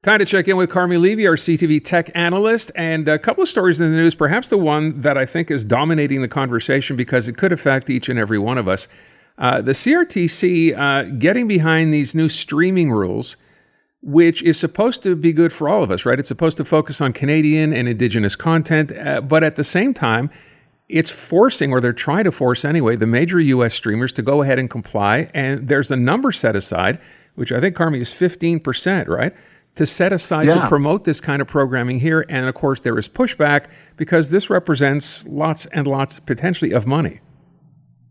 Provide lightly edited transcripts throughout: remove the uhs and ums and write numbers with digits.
Time to check in with Carmi Levy, our CTV tech analyst, and a couple of stories in the news, perhaps the one that I think is dominating the conversation because it could affect each and every one of us. The CRTC getting behind these new streaming rules, which is supposed to be good for all of us, right? It's supposed to focus on Canadian and Indigenous content, but at the same time, it's forcing, or they're trying to force anyway, the major U.S. streamers to go ahead and comply, and there's a number set aside, which I think, Carmi, is 15%, right? To set aside to promote this kind of programming here. And of course, there is pushback because this represents lots and lots potentially of money.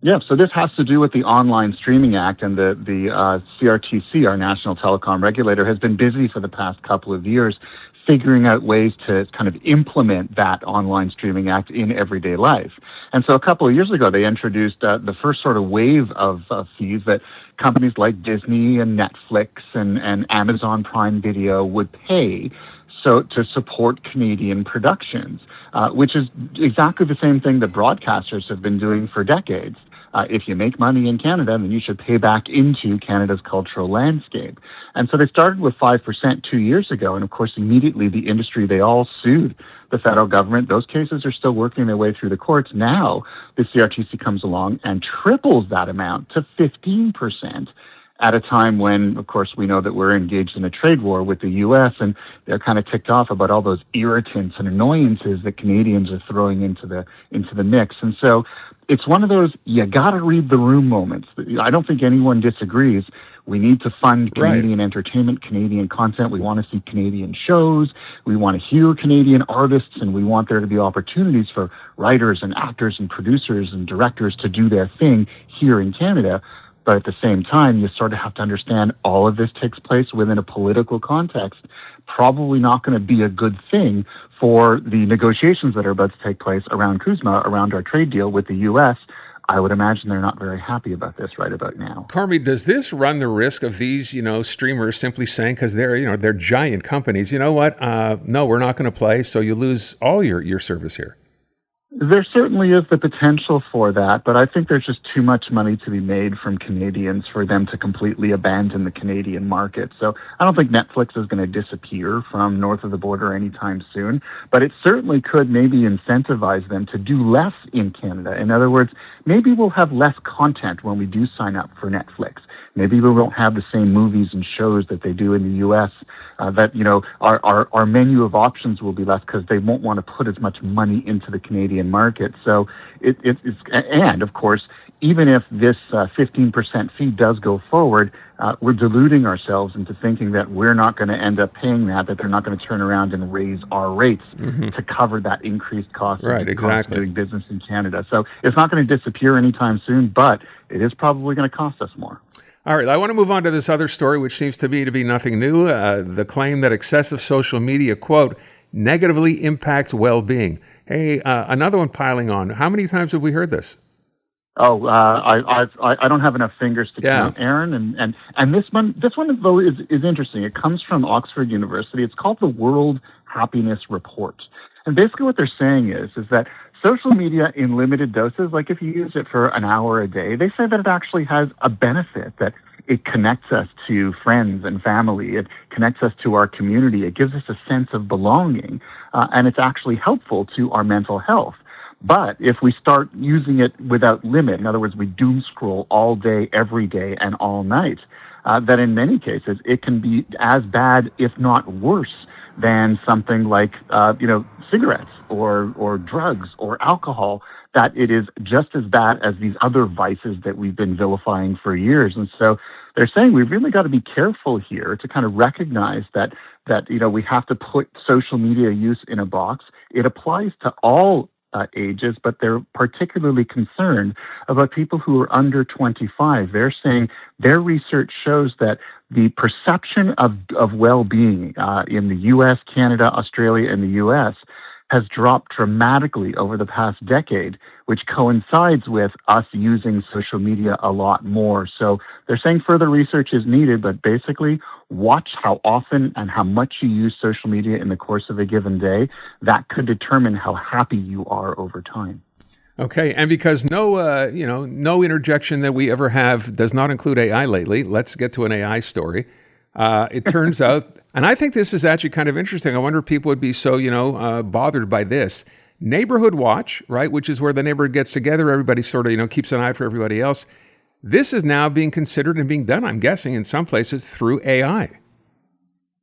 Yeah, so this has to do with the Online Streaming Act, and the CRTC, our national telecom regulator, has been busy for the past couple of years figuring out ways to kind of implement that Online Streaming Act in everyday life. And so a couple of years ago, they introduced the first sort of wave of fees that companies like Disney and Netflix and Amazon Prime Video would pay to support Canadian productions, which is exactly the same thing that broadcasters have been doing for decades. If you make money in Canada, then you should pay back into Canada's cultural landscape. And so they started with 5% 2 years ago. And of course, immediately the industry, they all sued the federal government. Those cases are still working their way through the courts. Now the CRTC comes along and triples that amount to 15%. At a time when, of course, we know that we're engaged in a trade war with the U.S., and they're kind of ticked off about all those irritants and annoyances that Canadians are throwing into the mix. And so it's one of those you got to read the room moments. I don't think anyone disagrees. We need to fund Canadian entertainment, Canadian content. We want to see Canadian shows. We want to hear Canadian artists, and we want there to be opportunities for writers and actors and producers and directors to do their thing here in Canada. But at the same time, you sort of have to understand all of this takes place within a political context. Probably not going to be a good thing for the negotiations that are about to take place around CUSMA, around our trade deal with the U.S. I would imagine they're not very happy about this right about now. Carmi, does this run the risk of these, streamers simply saying, because they're giant companies, you know what? No, we're not going to play, so you lose all your service here? There certainly is the potential for that, but I think there's just too much money to be made from Canadians for them to completely abandon the Canadian market. So I don't think Netflix is going to disappear from north of the border anytime soon, but it certainly could maybe incentivize them to do less in Canada. In other words, maybe we'll have less content when we do sign up for Netflix. Maybe we won't have the same movies and shows that they do in the U.S. Our menu of options will be less because they won't want to put as much money into the Canadian market. So and of course, even if this 15% fee does go forward, we're deluding ourselves into thinking that we're not going to end up paying that they're not going to turn around and raise our rates to cover that increased cost of doing business in Canada. So it's not going to disappear anytime soon, but it is probably going to cost us more. All right, I want to move on to this other story, which seems to be nothing new. The claim that excessive social media, quote, negatively impacts well-being. Hey, another one piling on. How many times have we heard this? Oh, I don't have enough fingers to count, Aaron. And this one though is interesting. It comes from Oxford University. It's called the World Happiness Report. And basically what they're saying is that social media in limited doses, like if you use it for an hour a day, they say that it actually has a benefit, that it connects us to friends and family. It connects us to our community. It gives us a sense of belonging, and it's actually helpful to our mental health. But if we start using it without limit, in other words, we doom scroll all day, every day, and all night, that in many cases it can be as bad, if not worse, than something like cigarettes or drugs or alcohol, that it is just as bad as these other vices that we've been vilifying for years. And so they're saying we've really got to be careful here to kind of recognize that we have to put social media use in a box. It applies to all ages, but they're particularly concerned about people who are under 25. They're saying their research shows that the perception of well-being in the U.S., Canada, Australia, and the U.S. has dropped dramatically over the past decade, which coincides with us using social media a lot more. So they're saying further research is needed, but basically watch how often and how much you use social media in the course of a given day. That could determine how happy you are over time. Okay, and because no interjection that we ever have does not include AI lately, let's get to an AI story. It turns out, and I think this is actually kind of interesting. I wonder if people would be so, bothered by this. Neighborhood watch, right, which is where the neighborhood gets together, everybody sort of, keeps an eye for everybody else. This is now being considered and being done, I'm guessing, in some places through AI.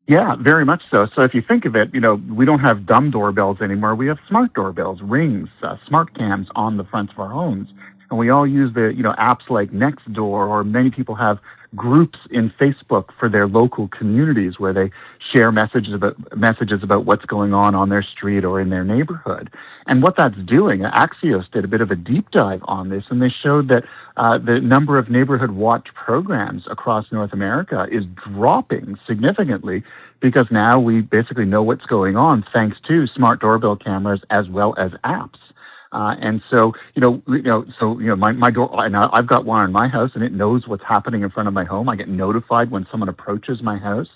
Yeah, very much so. So if you think of it, we don't have dumb doorbells anymore. We have smart doorbells, Rings, smart cams on the fronts of our homes. And we all use the, apps like Nextdoor, or many people have groups in Facebook for their local communities where they share messages about what's going on their street or in their neighborhood. And what that's doing, Axios did a bit of a deep dive on this, and they showed that the number of neighborhood watch programs across North America is dropping significantly because now we basically know what's going on thanks to smart doorbell cameras as well as apps. And so, my door, and I've got one in my house, and it knows what's happening in front of my home. I get notified when someone approaches my house.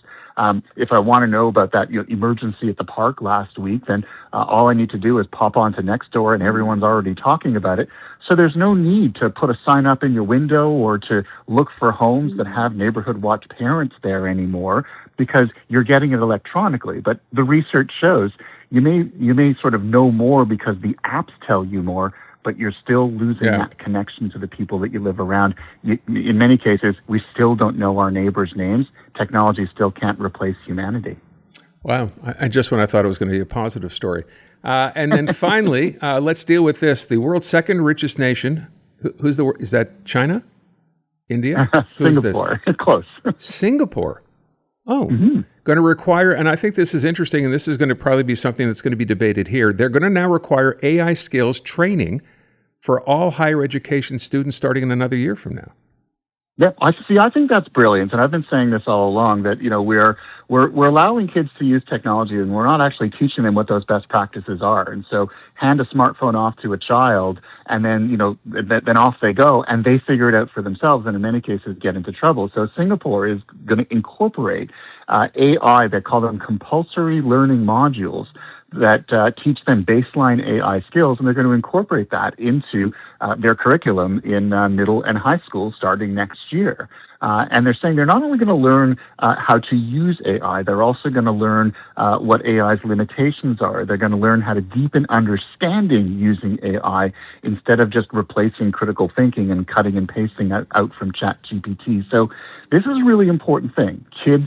If I want to know about that emergency at the park last week, then all I need to do is pop onto Nextdoor, and everyone's already talking about it. So there's no need to put a sign up in your window or to look for homes that have neighborhood watch parents there anymore, because you're getting it electronically. But the research shows you may sort of know more because the apps tell you more, but you're still losing that connection to the people that you live around. In many cases, we still don't know our neighbors' names. Technology still can't replace humanity. Wow. I just when I thought it was going to be a positive story. And then finally, let's deal with this. The world's second richest nation. Is that China? India? Singapore. Close. Singapore. Oh, going to require, and I think this is interesting, and this is going to probably be something that's going to be debated here. They're going to now require AI skills training for all higher education students starting in another year from now. Yep, I think that's brilliant, and I've been saying this all along that we're allowing kids to use technology, and we're not actually teaching them what those best practices are. And so, hand a smartphone off to a child, and then then off they go, and they figure it out for themselves, and in many cases get into trouble. So Singapore is going to incorporate AI. They call them compulsory learning modules that teach them baseline AI skills, and they're going to incorporate that into their curriculum in middle and high school starting next year. And they're saying they're not only going to learn how to use AI, they're also going to learn what AI's limitations are. They're going to learn how to deepen understanding using AI instead of just replacing critical thinking and cutting and pasting out from ChatGPT. So this is a really important thing. Kids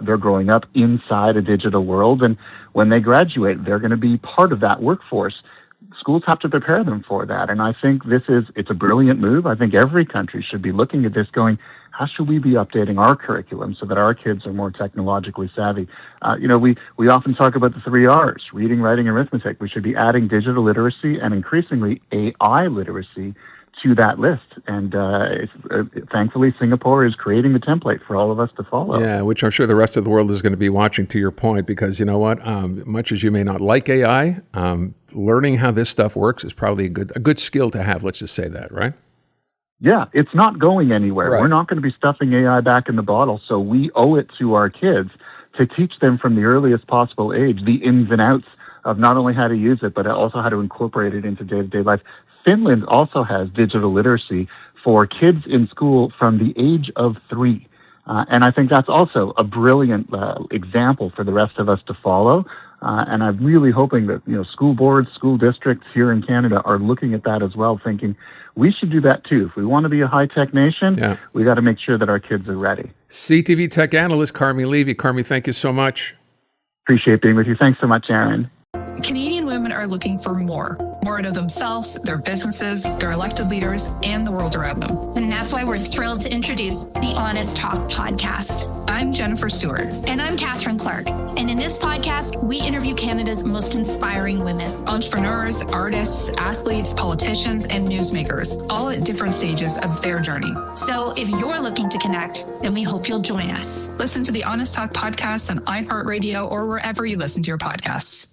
they're growing up inside a digital world, and when they graduate, they're going to be part of that workforce. Schools have to prepare them for that. And I think it's a brilliant move. I think every country should be looking at this going, how should we be updating our curriculum so that our kids are more technologically savvy? We often talk about the 3 R's, reading, writing, and arithmetic. We should be adding digital literacy and increasingly AI literacy to that list. And thankfully, Singapore is creating the template for all of us to follow. Yeah, which I'm sure the rest of the world is going to be watching, to your point, because you know what? Much as you may not like AI, learning how this stuff works is probably a good skill to have. Let's just say that, right? Yeah, it's not going anywhere. Right. We're not going to be stuffing AI back in the bottle, so we owe it to our kids to teach them from the earliest possible age the ins and outs of not only how to use it, but also how to incorporate it into day-to-day life. Finland also has digital literacy for kids in school from the age of 3. And I think that's also a brilliant example for the rest of us to follow. And I'm really hoping that school boards, school districts here in Canada are looking at that as well, thinking we should do that too. If we want to be a high-tech nation, we got to make sure that our kids are ready. CTV tech analyst Carmi Levy. Carmi, thank you so much. Appreciate being with you. Thanks so much, Aaron. Canadian women are looking for more out of themselves, their businesses, their elected leaders, and the world around them. And that's why we're thrilled to introduce the Honest Talk podcast. I'm Jennifer Stewart. And I'm Catherine Clark. And in this podcast, we interview Canada's most inspiring women. Entrepreneurs, artists, athletes, politicians, and newsmakers, all at different stages of their journey. So if you're looking to connect, then we hope you'll join us. Listen to the Honest Talk podcast on iHeartRadio or wherever you listen to your podcasts.